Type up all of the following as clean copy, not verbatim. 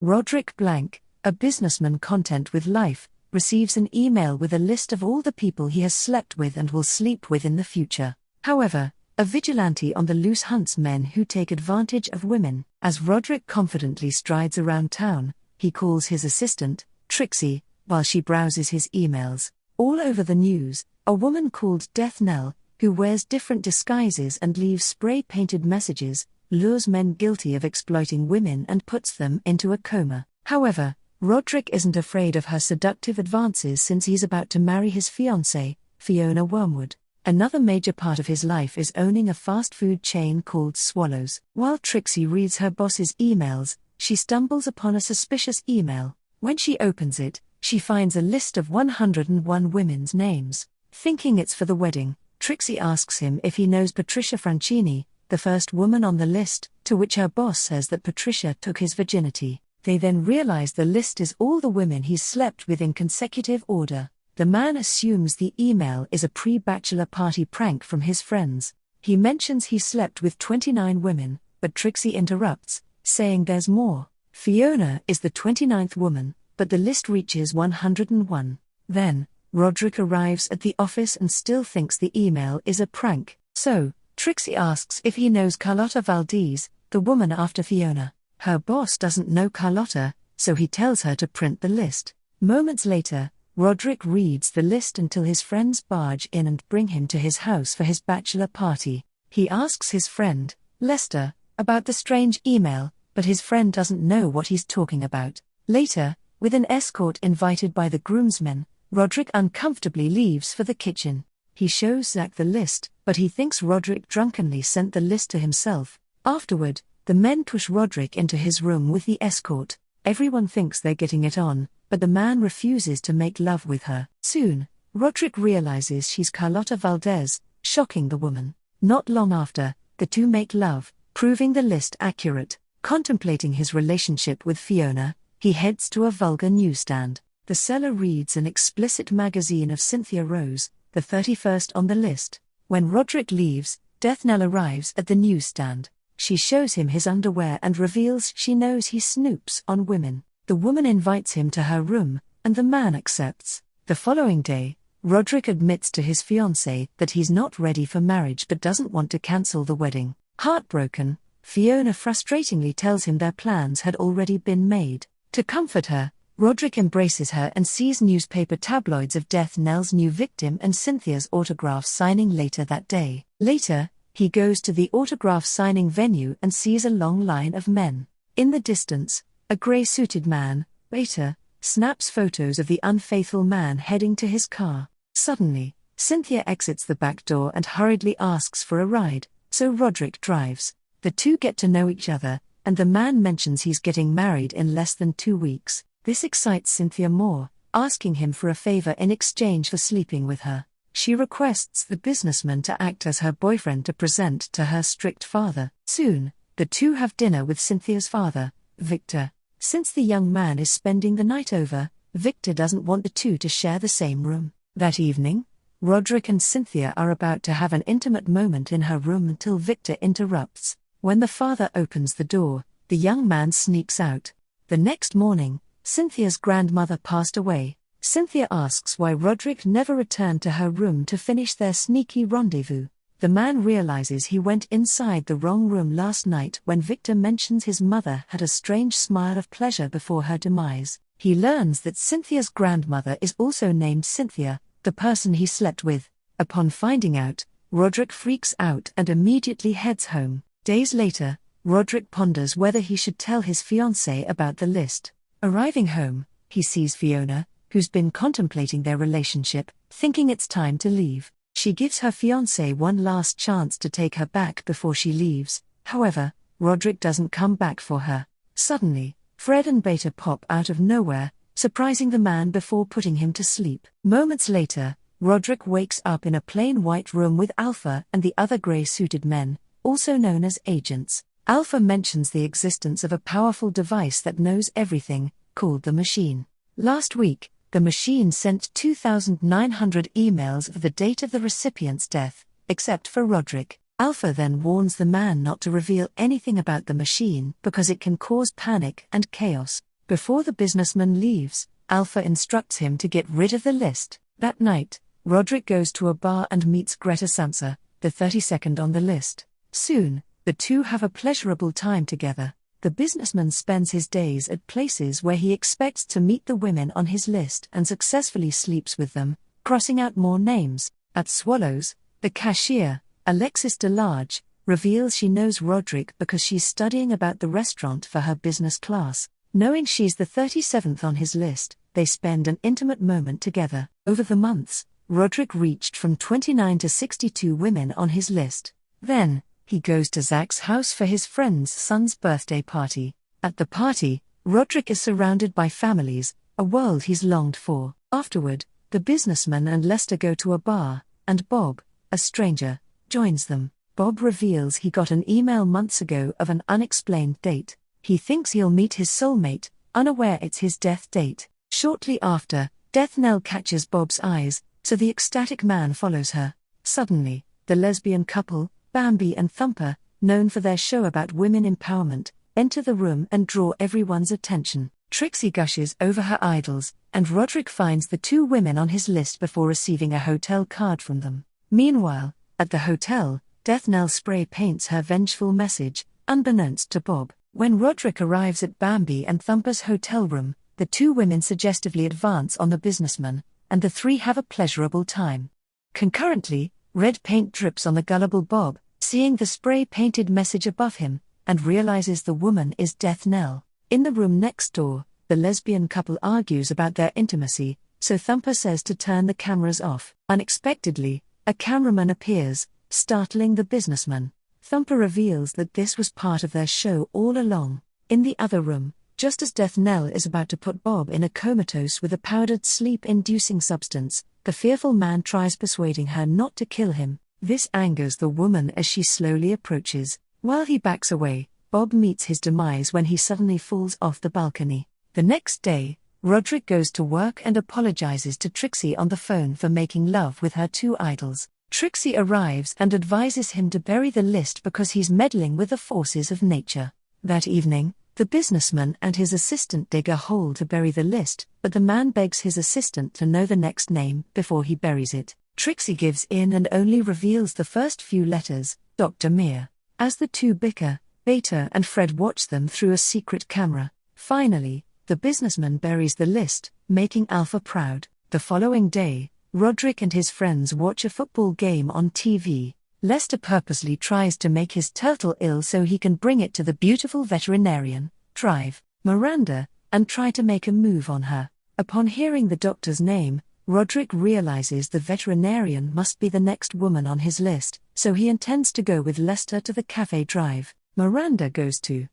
Roderick Blank, a businessman content with life, receives an email with a list of all the people he has slept with and will sleep with in the future. However, a vigilante on the loose hunts men who take advantage of women. As Roderick confidently strides around town, he calls his assistant, Trixie, while she browses his emails. All over the news, a woman called Death Knell, who wears different disguises and leaves spray-painted messages, lures men guilty of exploiting women and puts them into a coma. However, Roderick isn't afraid of her seductive advances since he's about to marry his fiancée, Fiona Wormwood. Another major part of his life is owning a fast food chain called Swallows. While Trixie reads her boss's emails, she stumbles upon a suspicious email. When she opens it, she finds a list of 101 women's names. Thinking it's for the wedding, Trixie asks him if he knows Patricia Franchini, the first woman on the list, to which her boss says that Patricia took his virginity. They then realize the list is all the women he's slept with in consecutive order. The man assumes the email is a pre-bachelor party prank from his friends. He mentions he slept with 29 women, but Trixie interrupts, saying there's more. Fiona is the 29th woman, but the list reaches 101. Then, Roderick arrives at the office and still thinks the email is a prank. So, Trixie asks if he knows Carlotta Valdez, the woman after Fiona. Her boss doesn't know Carlotta, so he tells her to print the list. Moments later, Roderick reads the list until his friends barge in and bring him to his house for his bachelor party. He asks his friend, Lester, about the strange email, but his friend doesn't know what he's talking about. Later, with an escort invited by the groomsmen, Roderick uncomfortably leaves for the kitchen. He shows Zach the list, but he thinks Roderick drunkenly sent the list to himself. Afterward, the men push Roderick into his room with the escort. Everyone thinks they're getting it on, but the man refuses to make love with her. Soon, Roderick realizes she's Carlotta Valdez, shocking the woman. Not long after, the two make love, proving the list accurate. Contemplating his relationship with Fiona, he heads to a vulgar newsstand. The seller reads an explicit magazine of Cynthia Rose, the 31st on the list. When Roderick leaves, Death Knell arrives at the newsstand. She shows him his underwear and reveals she knows he snoops on women. The woman invites him to her room, and the man accepts. The following day, Roderick admits to his fiancée that he's not ready for marriage but doesn't want to cancel the wedding. Heartbroken, Fiona frustratingly tells him their plans had already been made. To comfort her, Roderick embraces her and sees newspaper tabloids of Death Knell's new victim and Cynthia's autograph signing later that day. Later, he goes to the autograph signing venue and sees a long line of men. In the distance, a grey-suited man, Beta, snaps photos of the unfaithful man heading to his car. Suddenly, Cynthia exits the back door and hurriedly asks for a ride, so Roderick drives. The two get to know each other, and the man mentions he's getting married in less than 2 weeks. This excites Cynthia more, asking him for a favor in exchange for sleeping with her. She requests the businessman to act as her boyfriend to present to her strict father. Soon, the two have dinner with Cynthia's father, Victor. Since the young man is spending the night over, Victor doesn't want the two to share the same room. That evening, Roderick and Cynthia are about to have an intimate moment in her room until Victor interrupts. When the father opens the door, the young man sneaks out. The next morning, Cynthia's grandmother passed away. Cynthia asks why Roderick never returned to her room to finish their sneaky rendezvous. The man realizes he went inside the wrong room last night when Victor mentions his mother had a strange smile of pleasure before her demise. He learns that Cynthia's grandmother is also named Cynthia, the person he slept with. Upon finding out, Roderick freaks out and immediately heads home. Days later, Roderick ponders whether he should tell his fiancée about the list. Arriving home, he sees Fiona, who's been contemplating their relationship, thinking it's time to leave. She gives her fiancé one last chance to take her back before she leaves. However, Roderick doesn't come back for her. Suddenly, Fred and Beta pop out of nowhere, surprising the man before putting him to sleep. Moments later, Roderick wakes up in a plain white room with Alpha and the other grey-suited men, also known as agents. Alpha mentions the existence of a powerful device that knows everything, called the Machine. Last week, the Machine sent 2,900 emails of the date of the recipient's death, except for Roderick. Alpha then warns the man not to reveal anything about the Machine because it can cause panic and chaos. Before the businessman leaves, Alpha instructs him to get rid of the list. That night, Roderick goes to a bar and meets Greta Samsa, the 32nd on the list. Soon, the two have a pleasurable time together. The businessman spends his days at places where he expects to meet the women on his list and successfully sleeps with them, crossing out more names. At Swallows, the cashier, Alexis Delarge, reveals she knows Roderick because she's studying about the restaurant for her business class. Knowing she's the 37th on his list, they spend an intimate moment together. Over the months, Roderick reached from 29 to 62 women on his list. Then, he goes to Zach's house for his friend's son's birthday party. At the party, Roderick is surrounded by families, a world he's longed for. Afterward, the businessman and Lester go to a bar, and Bob, a stranger, joins them. Bob reveals he got an email months ago of an unexplained date. He thinks he'll meet his soulmate, unaware it's his death date. Shortly after, Death Knell catches Bob's eyes, so the ecstatic man follows her. Suddenly, the lesbian couple, Bambi and Thumper, known for their show about women empowerment, enter the room and draw everyone's attention. Trixie gushes over her idols, and Roderick finds the two women on his list before receiving a hotel card from them. Meanwhile, at the hotel, Death Knell spray paints her vengeful message, unbeknownst to Bob. When Roderick arrives at Bambi and Thumper's hotel room, the two women suggestively advance on the businessman, and the three have a pleasurable time. Concurrently, red paint drips on the gullible Bob, seeing the spray-painted message above him, and realizes the woman is Death Knell. In the room next door, the lesbian couple argues about their intimacy, so Thumper says to turn the cameras off. Unexpectedly, a cameraman appears, startling the businessman. Thumper reveals that this was part of their show all along. In the other room, just as Death Knell is about to put Bob in a comatose with a powdered sleep-inducing substance, the fearful man tries persuading her not to kill him. This angers the woman as she slowly approaches. While he backs away, Bob meets his demise when he suddenly falls off the balcony. The next day, Roderick goes to work and apologizes to Trixie on the phone for making love with her two idols. Trixie arrives and advises him to bury the list because he's meddling with the forces of nature. That evening, the businessman and his assistant dig a hole to bury the list, but the man begs his assistant to know the next name before he buries it. Trixie gives in and only reveals the first few letters, Dr. Meir. As the two bicker, Beta and Fred watch them through a secret camera. Finally, the businessman buries the list, making Alpha proud. The following day, Roderick and his friends watch a football game on TV. Lester purposely tries to make his turtle ill so he can bring it to the beautiful veterinarian, drive Miranda, and try to make a move on her. Upon hearing the doctor's name, Roderick realizes the veterinarian must be the next woman on his list, so he intends to go with Lester to the cafe drive Miranda goes to.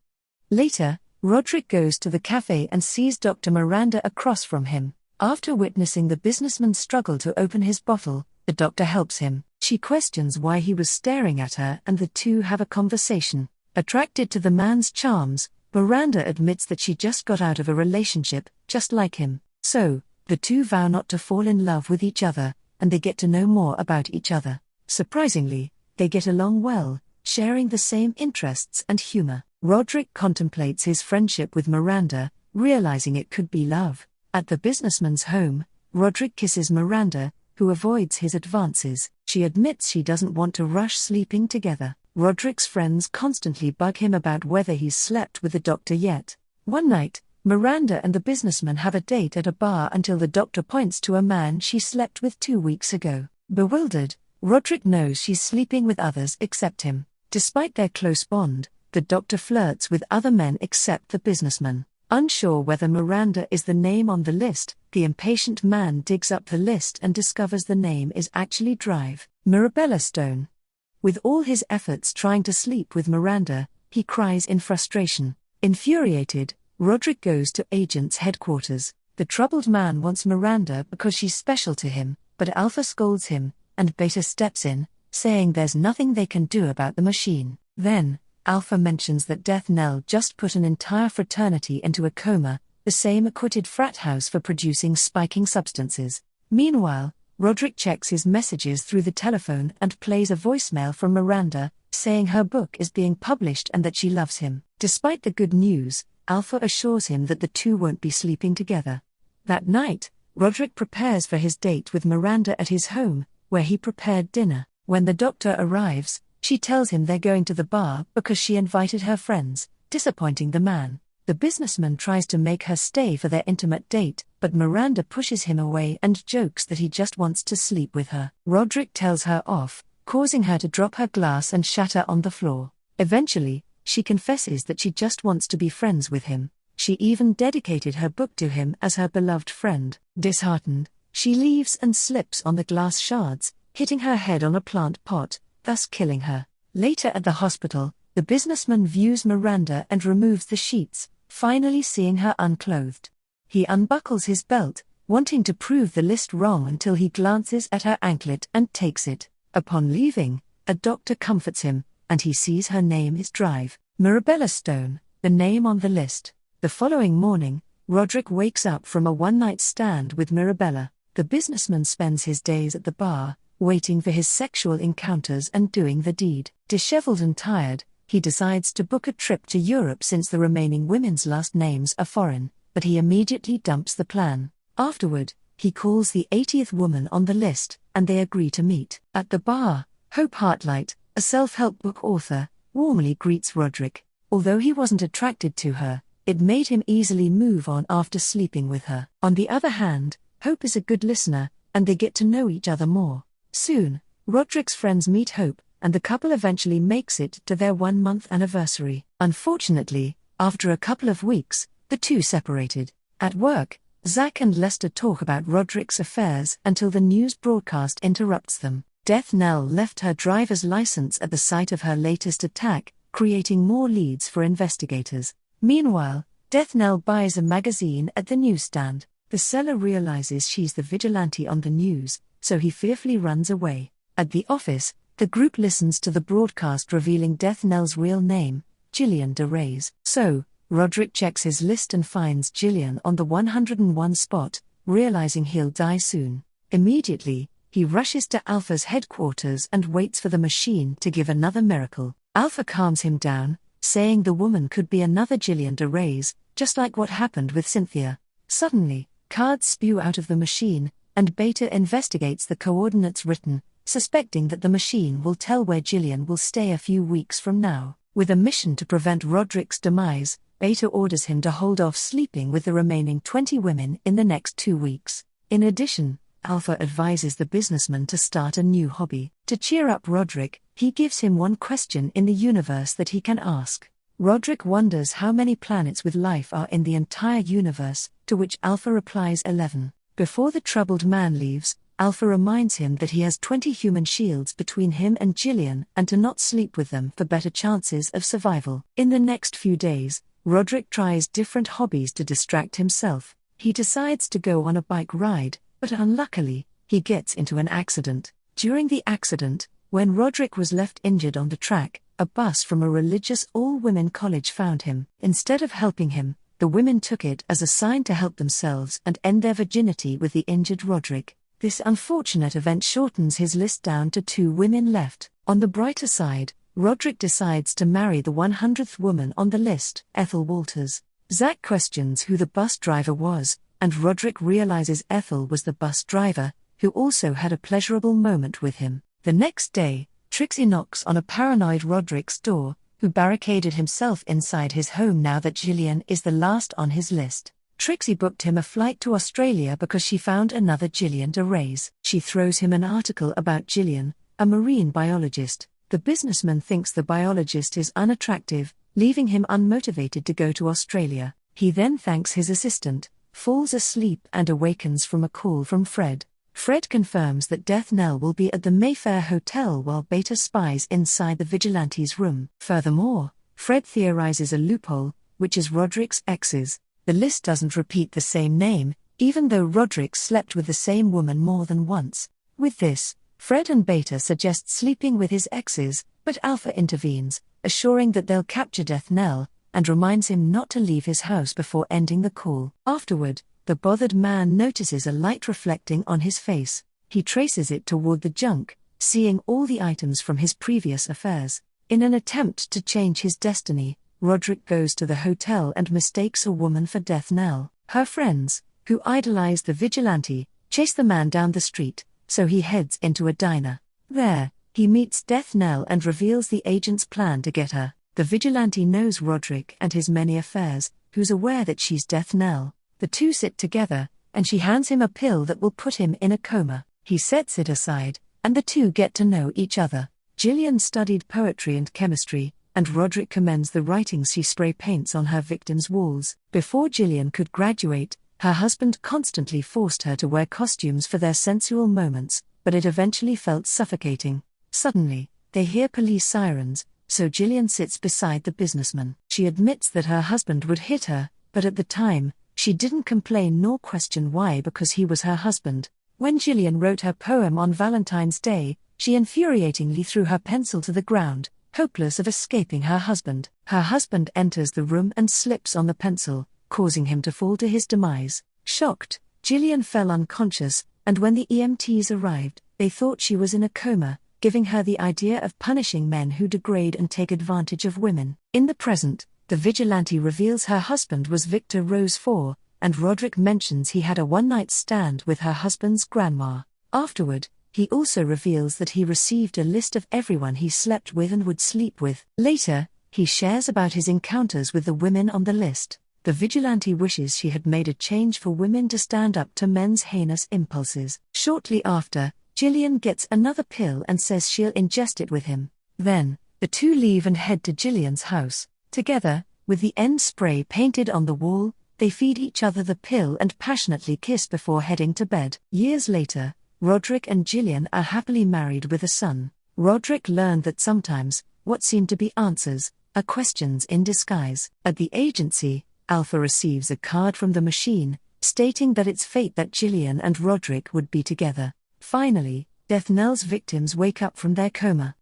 Later, Roderick goes to the cafe and sees Dr. Miranda across from him. After witnessing the businessman struggle to open his bottle, the doctor helps him. She questions why he was staring at her and the two have a conversation. Attracted to the man's charms, Miranda admits that she just got out of a relationship, just like him. So, the two vow not to fall in love with each other, and they get to know more about each other. Surprisingly, they get along well, sharing the same interests and humor. Roderick contemplates his friendship with Miranda, realizing it could be love. At the businessman's home, Roderick kisses Miranda, who avoids his advances. She admits she doesn't want to rush sleeping together. Roderick's friends constantly bug him about whether he's slept with the doctor yet. One night, Miranda and the businessman have a date at a bar until the doctor points to a man she slept with 2 weeks ago. Bewildered, Roderick knows she's sleeping with others except him. Despite their close bond, the doctor flirts with other men except the businessman. Unsure whether Miranda is the name on the list, the impatient man digs up the list and discovers the name is actually Drive Mirabella Stone. With all his efforts trying to sleep with Miranda, he cries in frustration. Infuriated, Roderick goes to Agent's headquarters. The troubled man wants Miranda because she's special to him, but Alpha scolds him, and Beta steps in, saying there's nothing they can do about the machine. Then, Alpha mentions that Death Knell just put an entire fraternity into a coma, the same acquitted frat house for producing spiking substances. Meanwhile, Roderick checks his messages through the telephone and plays a voicemail from Miranda, saying her book is being published and that she loves him. Despite the good news, Alpha assures him that the two won't be sleeping together. That night, Roderick prepares for his date with Miranda at his home, where he prepared dinner. When the doctor arrives, she tells him they're going to the bar because she invited her friends, disappointing the man. The businessman tries to make her stay for their intimate date, but Miranda pushes him away and jokes that he just wants to sleep with her. Roderick tells her off, causing her to drop her glass and shatter on the floor. Eventually, she confesses that she just wants to be friends with him. She even dedicated her book to him as her beloved friend. Disheartened, she leaves and slips on the glass shards, hitting her head on a plant pot, thus killing her. Later at the hospital, the businessman views Miranda and removes the sheets, finally seeing her unclothed. He unbuckles his belt, wanting to prove the list wrong until he glances at her anklet and takes it. Upon leaving, a doctor comforts him, and he sees her name is Drive Mirabella Stone, the name on the list. The following morning, Roderick wakes up from a one-night stand with Mirabella. The businessman spends his days at the bar, waiting for his sexual encounters and doing the deed. Disheveled and tired, he decides to book a trip to Europe since the remaining women's last names are foreign, but he immediately dumps the plan. Afterward, he calls the 80th woman on the list, and they agree to meet. At the bar, Hope Hartlight, a self-help book author, warmly greets Roderick. Although he wasn't attracted to her, it made him easily move on after sleeping with her. On the other hand, Hope is a good listener, and they get to know each other more. Soon, Roderick's friends meet Hope, and the couple eventually makes it to their 1-month anniversary. Unfortunately, after a couple of weeks, the two separated. At work, Zach and Lester talk about Roderick's affairs until the news broadcast interrupts them. Death Knell left her driver's license at the site of her latest attack, creating more leads for investigators. Meanwhile, Death Knell buys a magazine at the newsstand. The seller realizes she's the vigilante on the news, so he fearfully runs away. At the office, the group listens to the broadcast revealing Death Knell's real name, Gillian DeRays. So, Roderick checks his list and finds Gillian on the 101 spot, realizing he'll die soon. Immediately, he rushes to Alpha's headquarters and waits for the machine to give another miracle. Alpha calms him down, saying the woman could be another Gillian DeRays, just like what happened with Cynthia. Suddenly, cards spew out of the machine, and Beta investigates the coordinates written, suspecting that the machine will tell where Gillian will stay a few weeks from now. With a mission to prevent Roderick's demise, Beta orders him to hold off sleeping with the remaining 20 women in the next 2 weeks. In addition, Alpha advises the businessman to start a new hobby. To cheer up Roderick, he gives him one question in the universe that he can ask. Roderick wonders how many planets with life are in the entire universe, to which Alpha replies 11. Before the troubled man leaves, Alpha reminds him that he has 20 human shields between him and Gillian and to not sleep with them for better chances of survival. In the next few days, Roderick tries different hobbies to distract himself. He decides to go on a bike ride, but unluckily, he gets into an accident. During the accident, when Roderick was left injured on the track, a bus from a religious all-women college found him. Instead of helping him, the women took it as a sign to help themselves and end their virginity with the injured Roderick. This unfortunate event shortens his list down to 2 women left. On the brighter side, Roderick decides to marry the 100th woman on the list, Ethel Walters. Zach questions who the bus driver was, and Roderick realizes Ethel was the bus driver, who also had a pleasurable moment with him. The next day, Trixie knocks on a paranoid Roderick's door, who barricaded himself inside his home now that Gillian is the last on his list. Trixie booked him a flight to Australia because she found another Gillian DeRays. She throws him an article about Gillian, a marine biologist. The businessman thinks the biologist is unattractive, leaving him unmotivated to go to Australia. He then thanks his assistant, falls asleep and awakens from a call from Fred. Fred confirms that Death Knell will be at the Mayfair Hotel while Beta spies inside the vigilante's room. Furthermore, Fred theorizes a loophole, which is Roderick's exes. The list doesn't repeat the same name, even though Roderick slept with the same woman more than once. With this, Fred and Beta suggest sleeping with his exes, but Alpha intervenes, assuring that they'll capture Death Knell, and reminds him not to leave his house before ending the call. Afterward, the bothered man notices a light reflecting on his face. He traces it toward the junk, seeing all the items from his previous affairs. In an attempt to change his destiny, Roderick goes to the hotel and mistakes a woman for Death Knell. Her friends, who idolize the vigilante, chase the man down the street, so he heads into a diner. There, he meets Death Knell and reveals the agent's plan to get her. The vigilante knows Roderick and his many affairs, who's aware that she's Death Knell. The two sit together, and she hands him a pill that will put him in a coma. He sets it aside, and the two get to know each other. Gillian studied poetry and chemistry, and Roderick commends the writings she spray paints on her victims' walls. Before Gillian could graduate, her husband constantly forced her to wear costumes for their sensual moments, but it eventually felt suffocating. Suddenly, they hear police sirens, so Gillian sits beside the businessman. She admits that her husband would hit her, but at the time, she didn't complain nor question why because he was her husband. When Gillian wrote her poem on Valentine's Day, she infuriatingly threw her pencil to the ground, hopeless of escaping her husband. Her husband enters the room and slips on the pencil, causing him to fall to his demise. Shocked, Gillian fell unconscious, and when the EMTs arrived, they thought she was in a coma, giving her the idea of punishing men who degrade and take advantage of women. In the present, the vigilante reveals her husband was Victor Rose IV, and Roderick mentions he had a one-night stand with her husband's grandma. Afterward, he also reveals that he received a list of everyone he slept with and would sleep with. Later, he shares about his encounters with the women on the list. The vigilante wishes she had made a change for women to stand up to men's heinous impulses. Shortly after, Gillian gets another pill and says she'll ingest it with him. Then, the two leave and head to Gillian's house. Together, with the end spray painted on the wall, they feed each other the pill and passionately kiss before heading to bed. Years later, Roderick and Gillian are happily married with a son. Roderick learned that sometimes, what seem to be answers, are questions in disguise. At the agency, Alpha receives a card from the machine, stating that it's fate that Gillian and Roderick would be together. Finally, Death Knell's victims wake up from their coma.